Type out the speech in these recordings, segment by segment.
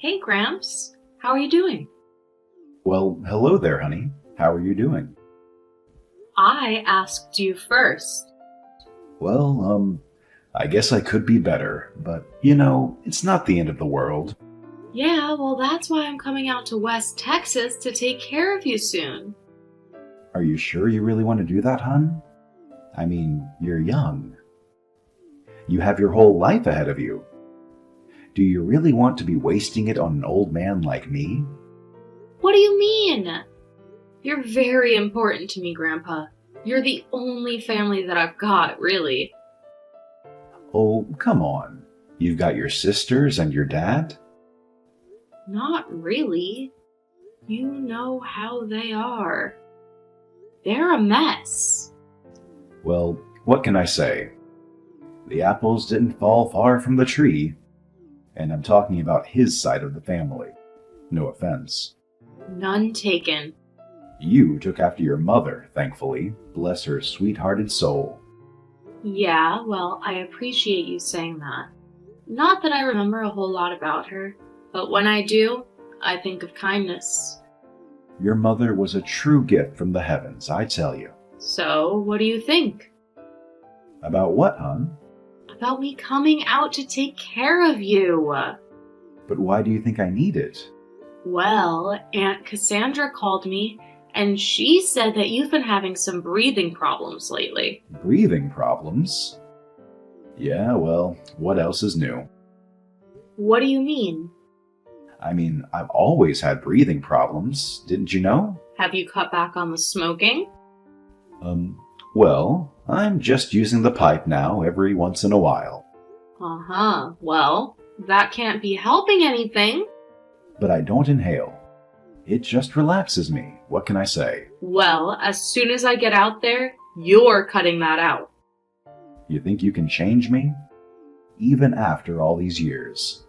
Hey, Gramps. How are you doing? Well, hello there, honey. How are you doing? I asked you first. Well, I guess I could be better, but it's not the end of the world. Yeah, well, that's why I'm coming out to West Texas to take care of you soon. Are you sure you really want to do that, hon? I mean, you're young. You have your whole life ahead of you. Do you really want to be wasting it on an old man like me? What do you mean? You're very important to me, Grandpa. You're the only family that I've got, really. Oh, come on. You've got your sisters and your dad? Not really. You know how they are. They're a mess. Well, what can I say? The apples didn't fall far from the tree. And I'm talking about his side of the family. No offense. None taken. You took after your mother, thankfully. Bless her sweet-hearted soul. Yeah, well, I appreciate you saying that. Not that I remember a whole lot about her, but when I do, I think of kindness. Your mother was a true gift from the heavens, I tell you. So, what do you think? About what, hon? About me coming out to take care of you. But why do you think I need it? Well, Aunt Cassandra called me, and she said that you've been having some breathing problems lately. Breathing problems? Yeah, well, what else is new? What do you mean? I mean, I've always had breathing problems, didn't you know? Have you cut back on the smoking? Well, I'm just using the pipe now every once in a while. Uh-huh. Well, that can't be helping anything. But I don't inhale. It just relaxes me. What can I say? Well, as soon as I get out there, you're cutting that out. You think you can change me? Even after all these years.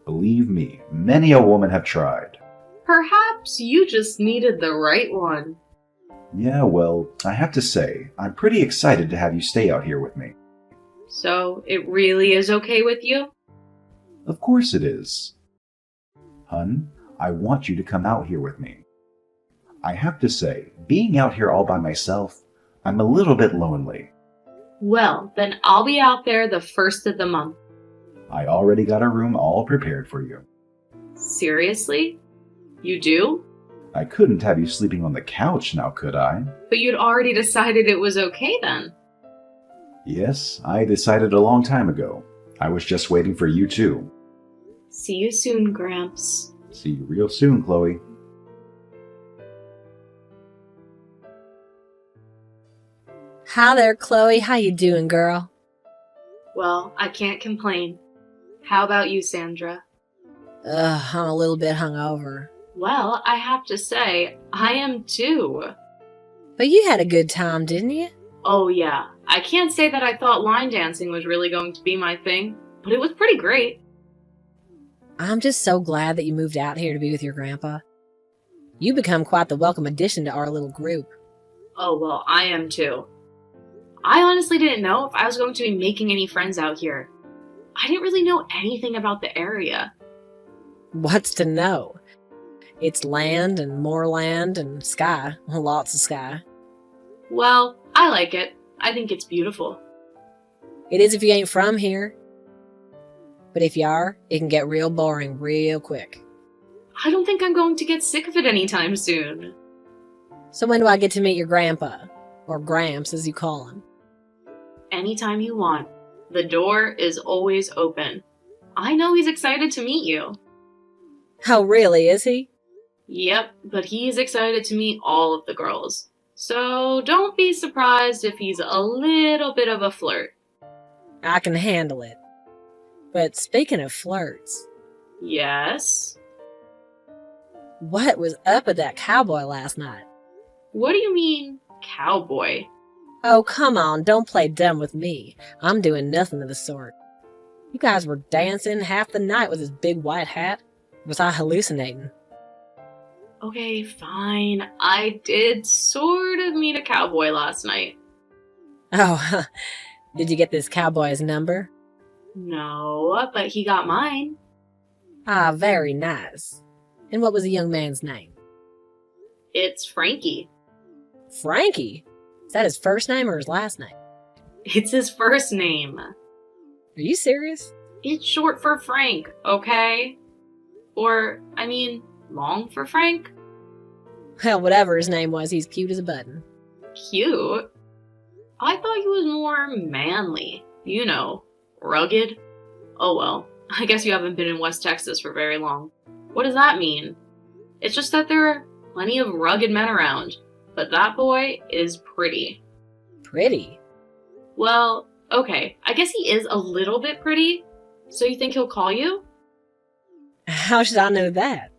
Believe me, many a woman have tried. Perhaps you just needed the right one. Yeah, well, I have to say, I'm pretty excited to have you stay out here with me. So, it really is okay with you? Of course it is. Hun, I want you to come out here with me. I have to say, being out here all by myself, I'm a little bit lonely. Well, then I'll be out there the first of the month. I already got a room all prepared for you. Seriously? You do? I couldn't have you sleeping on the couch now, could I? But you'd already decided it was okay then. Yes, I decided a long time ago. I was just waiting for you too. See you soon, Gramps. See you real soon, Chloe. Hi there, Chloe. How you doing, girl? Well, I can't complain. How about you, Sandra? I'm a little bit hungover. Well, I have to say, I am too. But you had a good time, didn't you? Oh yeah, I can't say that I thought line dancing was really going to be my thing, but it was pretty great. I'm just so glad that you moved out here to be with your grandpa. You become quite the welcome addition to our little group. Oh well, I am too. I honestly didn't know if I was going to be making any friends out here. I didn't really know anything about the area. What's to know? It's land and more land and sky. Lots of sky. Well, I like it. I think it's beautiful. It is if you ain't from here. But if you are, it can get real boring real quick. I don't think I'm going to get sick of it anytime soon. So when do I get to meet your grandpa? Or Gramps, as you call him? Anytime you want. The door is always open. I know he's excited to meet you. Oh, really, is he? Yep, but he's excited to meet all of the girls. So don't be surprised if he's a little bit of a flirt. I can handle it. But speaking of flirts, Yes? what was up with that cowboy last night? What do you mean, cowboy? Oh, come on, don't play dumb with me. I'm doing nothing of the sort. You guys were dancing half the night with his big white hat. Was I hallucinating? Okay, fine. I did sort of meet a cowboy last night. Oh, did you get this cowboy's number? No, but he got mine. Ah, very nice. And what was the young man's name? It's Frankie. Frankie? Is that his first name or his last name? It's his first name. Are you serious? It's short for Frank, okay? Or, long for Frank? Well, whatever his name was, he's cute as a button. Cute? I thought he was more manly. Rugged. Oh well, I guess you haven't been in West Texas for very long. What does that mean? It's just that there are plenty of rugged men around, but that boy is pretty. Pretty? Well, okay, I guess he is a little bit pretty. So you think he'll call you? How should I know that?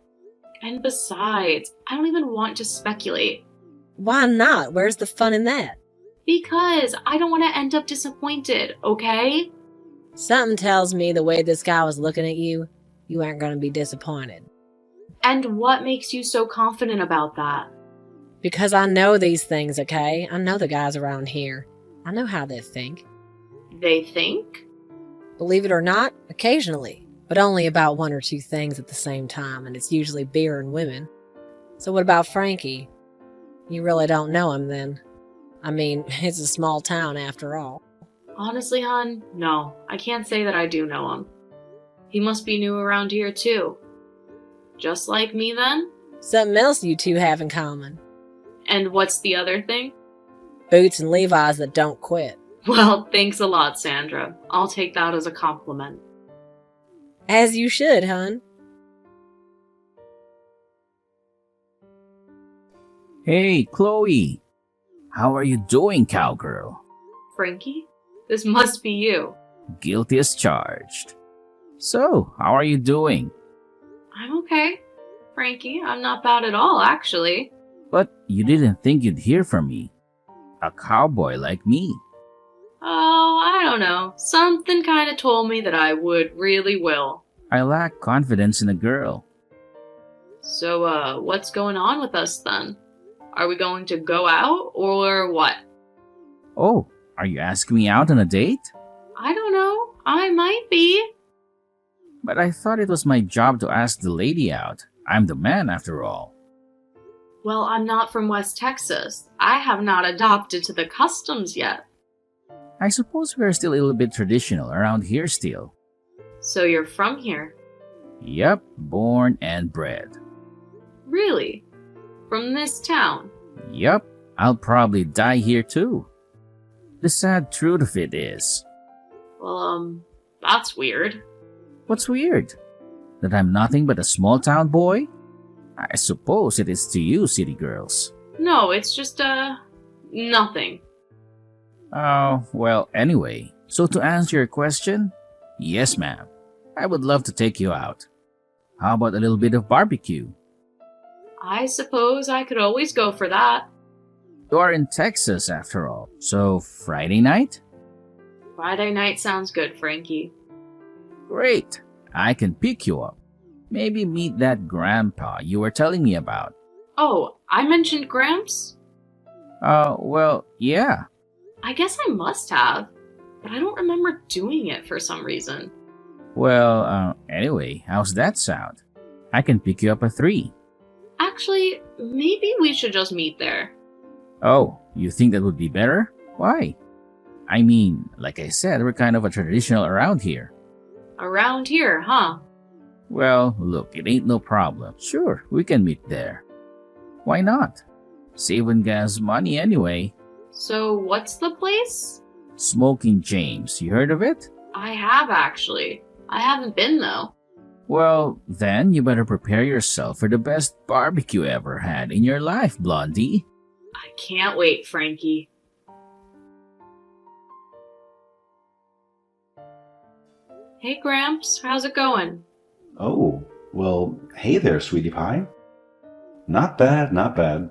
And besides, I don't even want to speculate. Why not? Where's the fun in that? Because I don't want to end up disappointed, okay? Something tells me the way this guy was looking at you, you aren't going to be disappointed. And what makes you so confident about that? Because I know these things, okay? I know the guys around here. I know how they think. They think? Believe it or not, occasionally. But only about one or two things at the same time, and it's usually beer and women. So what about Frankie? You really don't know him then. It's a small town after all. Honestly, hon, no. I can't say that I do know him. He must be new around here too. Just like me then? Something else you two have in common. And what's the other thing? Boots and Levi's that don't quit. Well, thanks a lot, Sandra. I'll take that as a compliment. As you should, hun. Hey, Chloe. How are you doing, cowgirl? Frankie? This must be you. Guilty as charged. So, how are you doing? I'm okay. Frankie, I'm not bad at all, actually. But you didn't think you'd hear from me. A cowboy like me. Oh, I don't know. Something kind of told me that I would really will. I lack confidence in a girl. So, what's going on with us then? Are we going to go out, or what? Oh, are you asking me out on a date? I don't know. I might be. But I thought it was my job to ask the lady out. I'm the man after all. Well, I'm not from West Texas. I have not adopted to the customs yet. I suppose we're still a little bit traditional around here still. So you're from here? Yep, born and bred. Really? From this town? Yep, I'll probably die here too. The sad truth of it is... Well, that's weird. What's weird? That I'm nothing but a small town boy? I suppose it is to you, city girls. No, it's just, nothing. Oh, well, anyway, so to answer your question, yes, ma'am. I would love to take you out. How about a little bit of barbecue? I suppose I could always go for that. You are in Texas, after all, so Friday night? Friday night sounds good, Frankie. Great. I can pick you up. Maybe meet that grandpa you were telling me about. Oh, I mentioned Gramps? Well, yeah. I guess I must have, but I don't remember doing it for some reason. Well, anyway, how's that sound? I can pick you up at 3. Actually, maybe we should just meet there. Oh, you think that would be better? Why? Like I said, we're kind of a traditional around here. Around here, huh? Well, look, it ain't no problem. Sure, we can meet there. Why not? Saving gas money anyway. So, what's the place? Smoking James, you heard of it? I have, actually. I haven't been, though. Well, then you better prepare yourself for the best barbecue ever had in your life, Blondie. I can't wait, Frankie. Hey, Gramps, how's it going? Oh, well, hey there, sweetie pie. Not bad, not bad.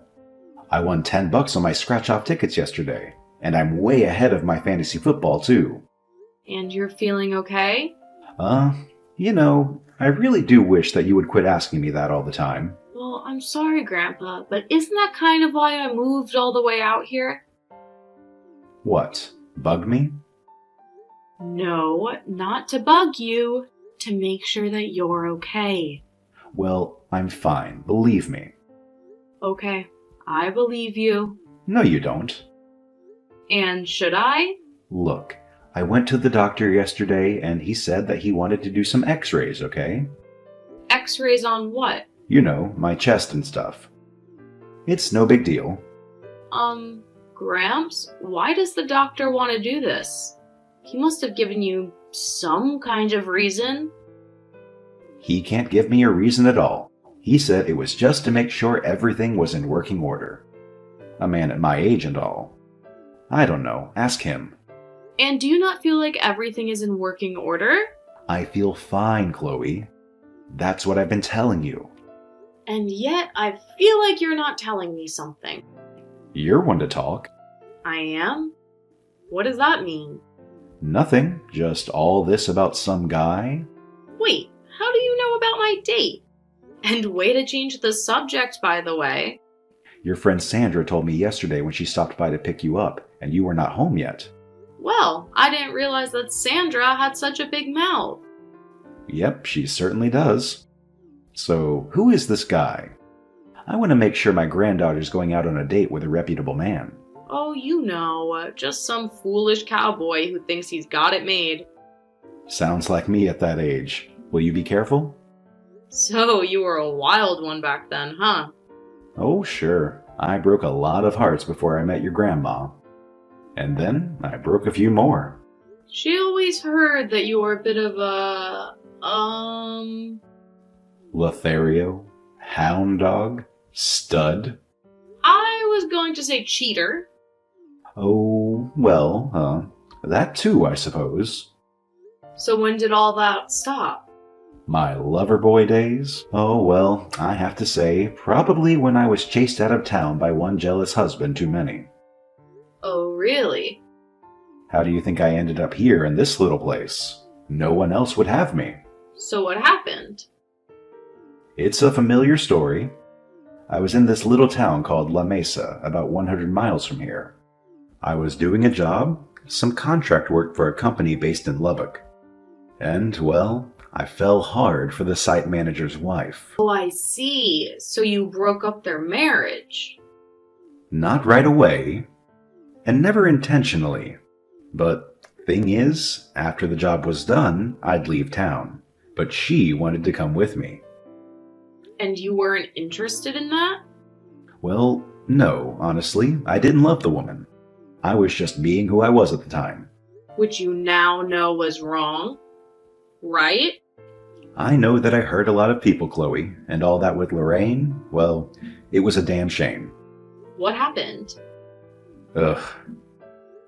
I won $10 on my scratch-off tickets yesterday, and I'm way ahead of my fantasy football, too. And you're feeling okay? I really do wish that you would quit asking me that all the time. Well, I'm sorry, Grandpa, but isn't that kind of why I moved all the way out here? What, bug me? No, not to bug you. to make sure that you're okay. Well, I'm fine, believe me. Okay, I believe you. No, you don't. And should I? Look, I went to the doctor yesterday and he said that he wanted to do some x-rays, okay? X-rays on what? You know, my chest and stuff. It's no big deal. Gramps, why does the doctor want to do this? He must have given you some kind of reason. He can't give me a reason at all. He said it was just to make sure everything was in working order. A man at my age and all. I don't know, ask him. And do you not feel like everything is in working order? I feel fine, Chloe. That's what I've been telling you. And yet, I feel like you're not telling me something. You're one to talk. I am? What does that mean? Nothing, just all this about some guy. Wait, how do you know about my date? And way to change the subject, by the way. Your friend Sandra told me yesterday when she stopped by to pick you up, and you were not home yet. Well, I didn't realize that Sandra had such a big mouth. Yep, she certainly does. So, who is this guy? I want to make sure my granddaughter's going out on a date with a reputable man. Oh, you know, just some foolish cowboy who thinks he's got it made. Sounds like me at that age. Will you be careful? So, you were a wild one back then, huh? Oh, sure. I broke a lot of hearts before I met your grandma. And then I broke a few more. She always heard that you were a bit of a, Lothario? Hound dog? Stud? I was going to say cheater. Oh, well, that too, I suppose. So when did all that stop? My lover boy days? Oh, well, I have to say, probably when I was chased out of town by one jealous husband too many. Oh, really? How do you think I ended up here in this little place? No one else would have me. So what happened? It's a familiar story. I was in this little town called La Mesa, about 100 miles from here. I was doing a job, some contract work for a company based in Lubbock. And, well, I fell hard for the site manager's wife. Oh, I see. So you broke up their marriage. Not right away, and never intentionally. But thing is, after the job was done, I'd leave town. But she wanted to come with me. And you weren't interested in that? Well, no, honestly, I didn't love the woman. I was just being who I was at the time. Which you now know was wrong, right? I know that I hurt a lot of people, Chloe, and all that with Lorraine, well, it was a damn shame. What happened? Ugh.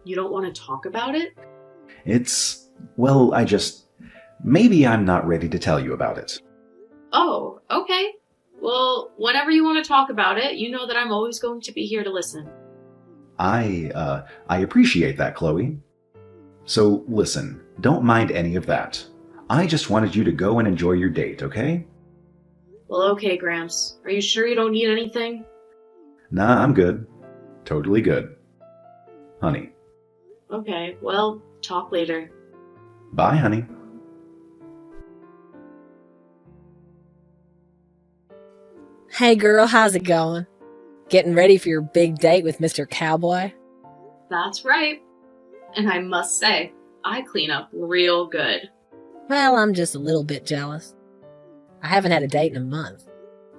You don't want to talk about it? Well, maybe I'm not ready to tell you about it. Oh, okay. Well, whenever you want to talk about it, you know that I'm always going to be here to listen. I appreciate that, Chloe. So, listen, don't mind any of that. I just wanted you to go and enjoy your date, okay? Well, okay, Gramps. Are you sure you don't need anything? Nah, I'm good. Totally good. Honey. Okay, well, talk later. Bye, honey. Hey girl, how's it going? Getting ready for your big date with Mr. Cowboy? That's right. And I must say, I clean up real good. Well, I'm just a little bit jealous. I haven't had a date in a month.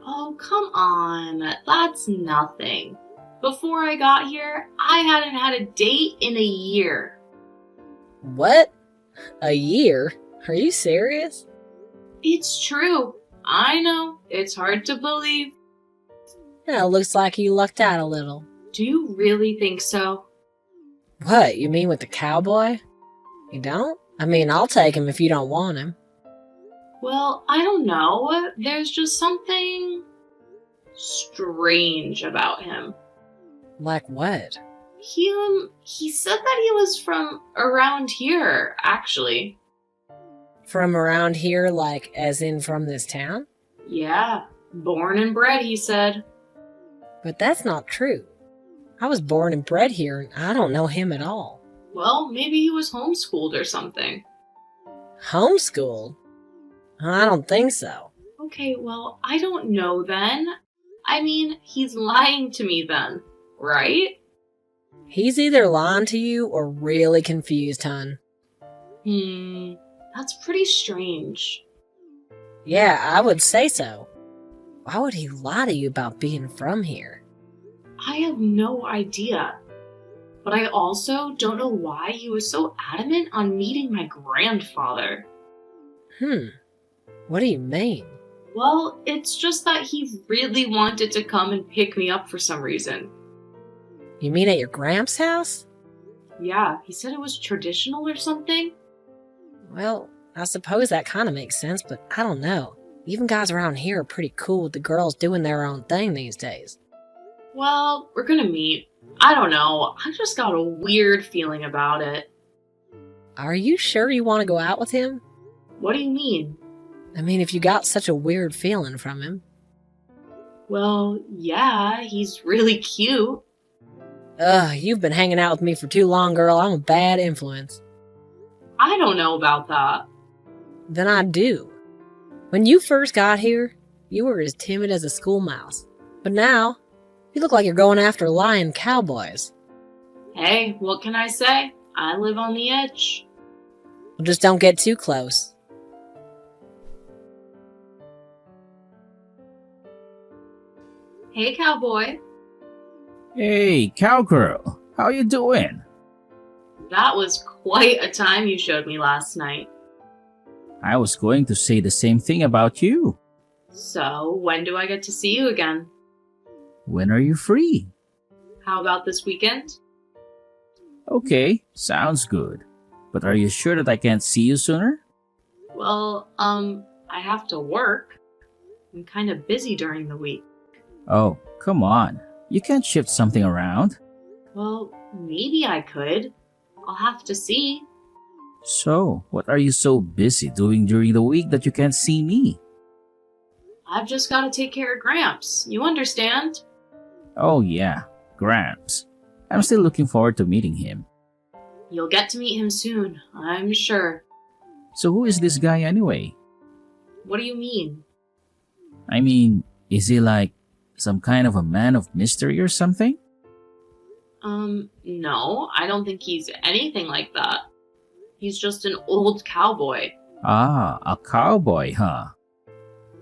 Oh, come on. That's nothing. Before I got here, I hadn't had a date in a year. What? A year? Are you serious? It's true. I know. It's hard to believe. Yeah, looks like you lucked out a little. Do you really think so? What, you mean with the cowboy? You don't? I mean, I'll take him if you don't want him. Well, I don't know. There's just something strange about him. Like what? He said that he was from around here, actually. From around here, like as in from this town? Yeah, born and bred, he said. But that's not true. I was born and bred here, and I don't know him at all. Well, maybe he was homeschooled or something. Homeschooled? I don't think so. Okay, well, I don't know then. I mean, he's lying to me then, right? He's either lying to you or really confused, hun. That's pretty strange. Yeah, I would say so. Why would he lie to you about being from here? I have no idea. But I also don't know why he was so adamant on meeting my grandfather. What do you mean? Well, it's just that he really wanted to come and pick me up for some reason. You mean at your Gramps' house? Yeah, he said it was traditional or something. Well, I suppose that kind of makes sense, but I don't know. Even guys around here are pretty cool with the girls doing their own thing these days. Well, we're gonna meet. I don't know, I just got a weird feeling about it. Are you sure you want to go out with him? What do you mean? I mean, if you got such a weird feeling from him. Well, yeah, he's really cute. Ugh, you've been hanging out with me for too long, girl. I'm a bad influence. I don't know about that. Then I do. When you first got here, you were as timid as a school mouse. But now, you look like you're going after lion cowboys. Hey, what can I say? I live on the edge. Well, just don't get too close. Hey, cowboy. Hey, cowgirl, how you doing? That was quite a time you showed me last night. I was going to say the same thing about you. So, when do I get to see you again? When are you free? How about this weekend? Okay, sounds good. But are you sure that I can't see you sooner? Well, I have to work. I'm kind of busy during the week. Oh, come on. You can't shift something around. Well, maybe I could. I'll have to see. So, what are you so busy doing during the week that you can't see me? I've just got to take care of Gramps. You understand? Oh yeah, Gramps. I'm still looking forward to meeting him. You'll get to meet him soon, I'm sure. So who is this guy anyway? What do you mean? I mean, is he like some kind of a man of mystery or something? No, I don't think he's anything like that. He's just an old cowboy. Ah, a cowboy, huh?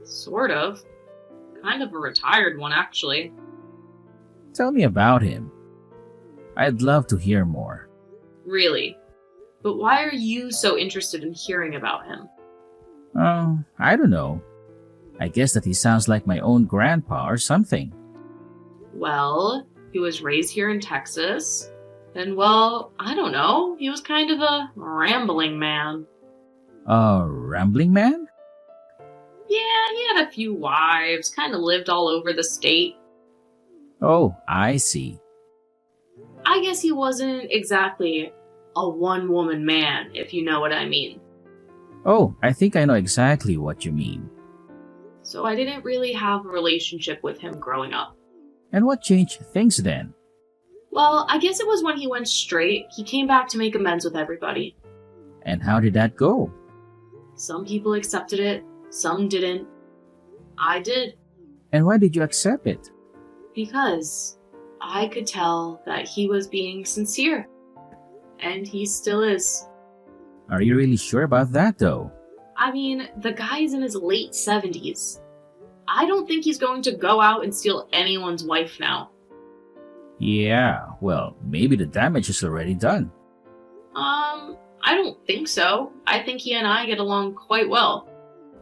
Sort of. Kind of a retired one, actually. Tell me about him. I'd love to hear more. Really. But why are you so interested in hearing about him? Oh, I don't know. I guess that he sounds like my own grandpa or something. Well, he was raised here in Texas. And, well, I don't know. He was kind of a rambling man. A rambling man? Yeah, he had a few wives, kind of lived all over the state. Oh, I see. I guess he wasn't exactly a one-woman man, if you know what I mean. Oh, I think I know exactly what you mean. So I didn't really have a relationship with him growing up. And what changed things then? Well, I guess it was when he went straight, he came back to make amends with everybody. And how did that go? Some people accepted it, some didn't. I did. And why did you accept it? Because I could tell that he was being sincere. And he still is. Are you really sure about that though? I mean, the guy's in his late 70s. I don't think he's going to go out and steal anyone's wife now. Yeah, well, maybe the damage is already done. I don't think so. I think he and I get along quite well.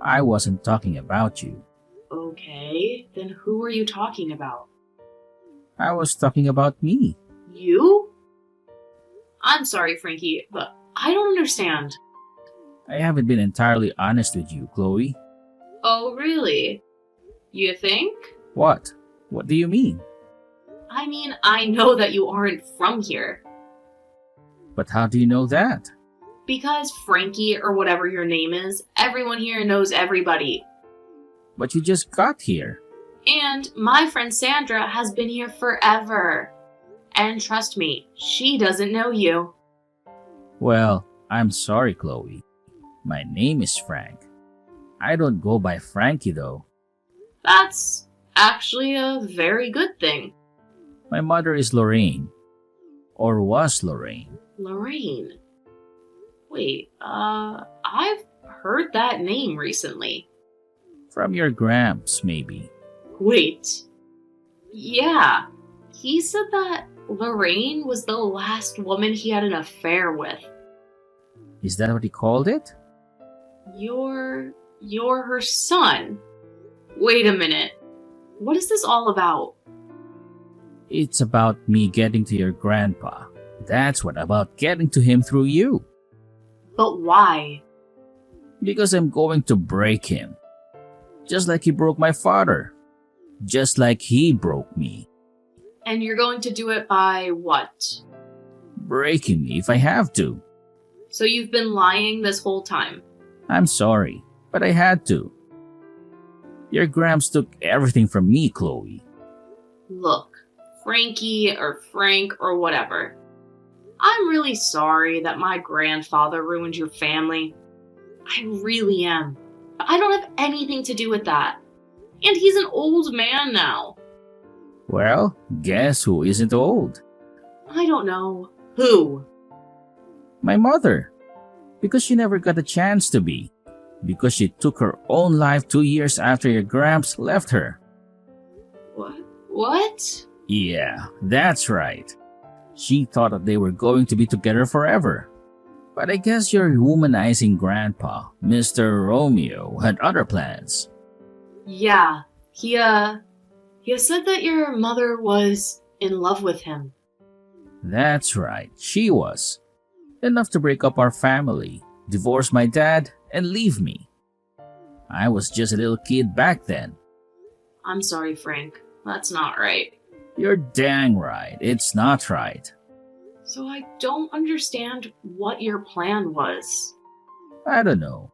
I wasn't talking about you. Okay, then who are you talking about? I was talking about me. You? I'm sorry, Frankie, but I don't understand. I haven't been entirely honest with you, Chloe. Oh, really? You think? What? What do you mean? I mean, I know that you aren't from here. But how do you know that? Because Frankie, or whatever your name is, everyone here knows everybody. But you just got here. And my friend Sandra has been here forever. And trust me, she doesn't know you. Well, I'm sorry, Chloe. My name is Frank. I don't go by Frankie though. That's actually a very good thing. My mother is Lorraine. Or was Lorraine. Lorraine. Wait, I've heard that name recently. From your Gramps, maybe. Wait. Yeah, he said that Lorraine was the last woman he had an affair with. Is that what he called it? You're her son. Wait a minute. What is this all about? It's about me getting to your grandpa. That's what about getting to him through you. But why? Because I'm going to break him. Just like he broke my father. Just like he broke me. And you're going to do it by what? Breaking me if I have to. So you've been lying this whole time. I'm sorry, but I had to. Your Gramps took everything from me, Chloe. Look, Frankie or Frank or whatever. I'm really sorry that my grandfather ruined your family. I really am. But I don't have anything to do with that. And he's an old man now. Well, guess who isn't old? I don't know. Who? My mother. Because she never got a chance to be. Because she took her own life 2 years after your Gramps left her. What? Yeah, that's right. She thought that they were going to be together forever. But I guess your womanizing grandpa, Mr. Romeo, had other plans. Yeah, he said that your mother was in love with him. That's right, she was. Enough to break up our family, divorce my dad, and leave me. I was just a little kid back then. I'm sorry, Frank. That's not right. You're dang right, it's not right. So I don't understand what your plan was. I don't know.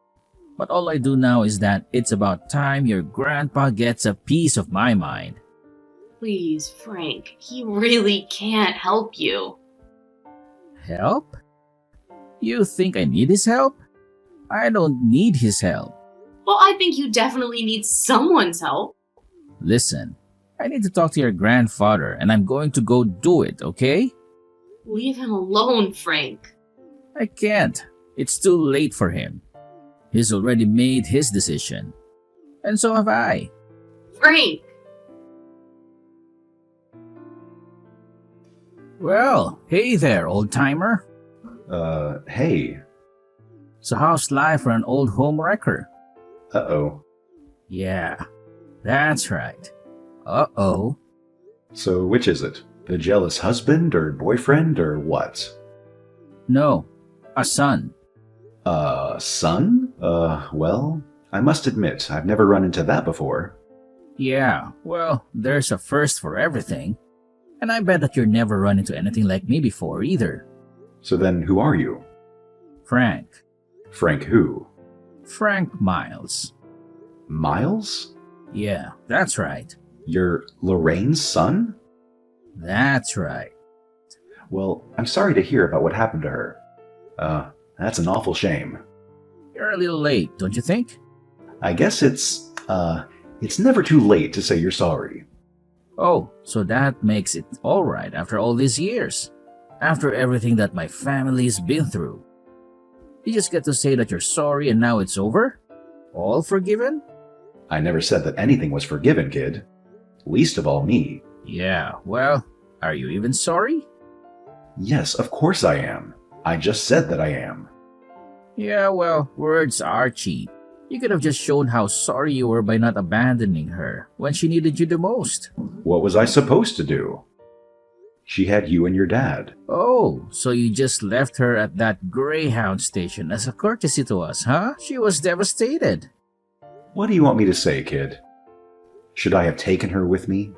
But all I do now is that it's about time your grandpa gets a piece of my mind. Please, Frank, he really can't help you. Help? You think I need his help? I don't need his help. Well, I think you definitely need someone's help. Listen, I need to talk to your grandfather and I'm going to go do it, okay? Leave him alone, Frank. I can't. It's too late for him. He's already made his decision. And so have I. Frank! Well, hey there, old-timer. Hey. So how's life for an old home wrecker? Uh-oh. Yeah, that's right. Uh-oh. So which is it? The jealous husband or boyfriend or what? No, a son. Son? Well, I must admit, I've never run into that before. Yeah, well, there's a first for everything. And I bet that you've never run into anything like me before either. So then who are you? Frank. Frank who? Frank Miles. Miles? Yeah, that's right. You're Lorraine's son? That's right. Well, I'm sorry to hear about what happened to her. That's an awful shame. You're a little late, don't you think? I guess it's never too late to say you're sorry. Oh, so that makes it alright after all these years. After everything that my family's been through. You just get to say that you're sorry and now it's over? All forgiven? I never said that anything was forgiven, kid. Least of all me. Yeah, well, are you even sorry? Yes, of course I am. I just said that I am. Yeah, well, words are cheap. You could have just shown how sorry you were by not abandoning her when she needed you the most. What was I supposed to do? She had you and your dad. Oh, so you just left her at that Greyhound station as a courtesy to us, huh? She was devastated. What do you want me to say, kid? Should I have taken her with me?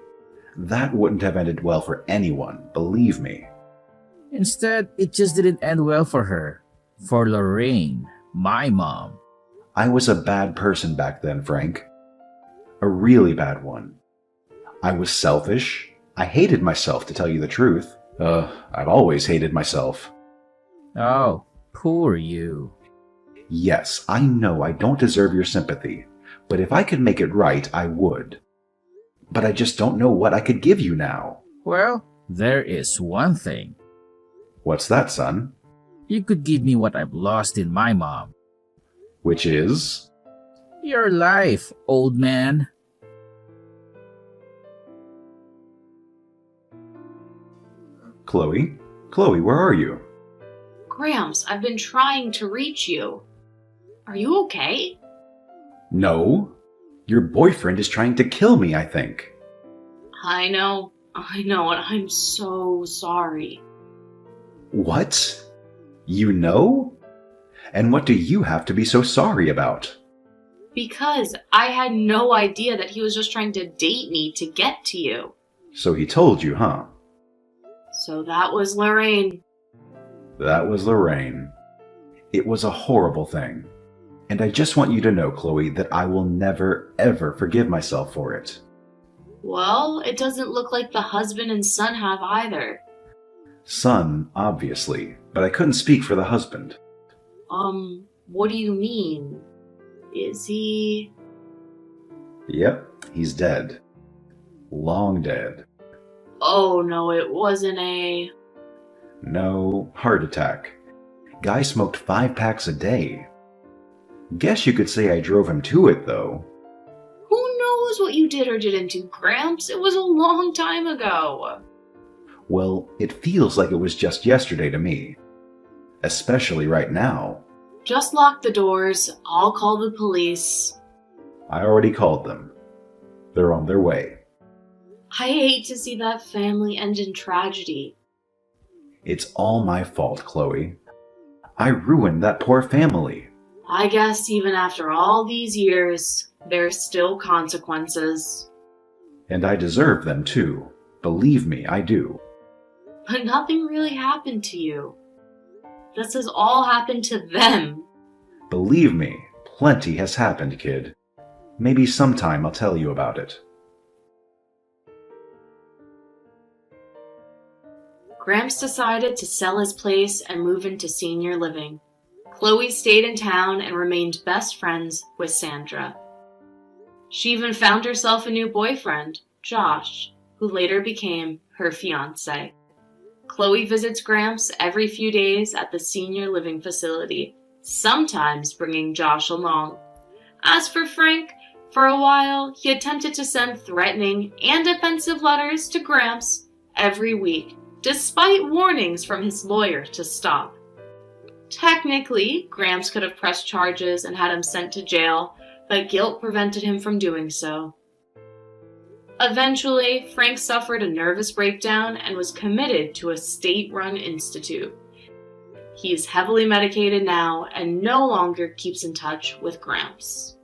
That wouldn't have ended well for anyone, believe me. Instead, it just didn't end well for her. For Lorraine, my mom. I was a bad person back then, Frank. A really bad one. I was selfish. I hated myself, to tell you the truth. I've always hated myself. Oh, poor you. Yes, I know I don't deserve your sympathy, but if I could make it right, I would. But I just don't know what I could give you now. Well, there is one thing. What's that, son? You could give me what I've lost in my mom. Which is? Your life, old man. Chloe? Chloe, where are you? Gramps, I've been trying to reach you. Are you okay? No. Your boyfriend is trying to kill me, I think. I know, and I'm so sorry. What? You know? And what do you have to be so sorry about? Because I had no idea that he was just trying to date me to get to you. So he told you, huh? So that was Lorraine. That was Lorraine. It was a horrible thing. And I just want you to know, Chloe, that I will never, ever forgive myself for it. Well, it doesn't look like the husband and son have either. Son, obviously, but I couldn't speak for the husband. What do you mean? Is he... Yep, he's dead. Long dead. Oh no, it wasn't a... No, heart attack. Guy smoked 5 packs a day. Guess you could say I drove him to it, though. Who knows what you did or didn't do, Gramps? It was a long time ago. Well, it feels like it was just yesterday to me. Especially right now. Just lock the doors. I'll call the police. I already called them. They're on their way. I hate to see that family end in tragedy. It's all my fault, Chloe. I ruined that poor family. I guess even after all these years, there's still consequences. And I deserve them too. Believe me, I do. But nothing really happened to you. This has all happened to them. Believe me, plenty has happened, kid. Maybe sometime I'll tell you about it. Gramps decided to sell his place and move into senior living. Chloe stayed in town and remained best friends with Sandra. She even found herself a new boyfriend, Josh, who later became her fiancé. Chloe visits Gramps every few days at the senior living facility, sometimes bringing Josh along. As for Frank, for a while, he attempted to send threatening and offensive letters to Gramps every week, despite warnings from his lawyer to stop. Technically, Gramps could have pressed charges and had him sent to jail, but guilt prevented him from doing so. Eventually, Frank suffered a nervous breakdown and was committed to a state-run institute. He is heavily medicated now and no longer keeps in touch with Gramps.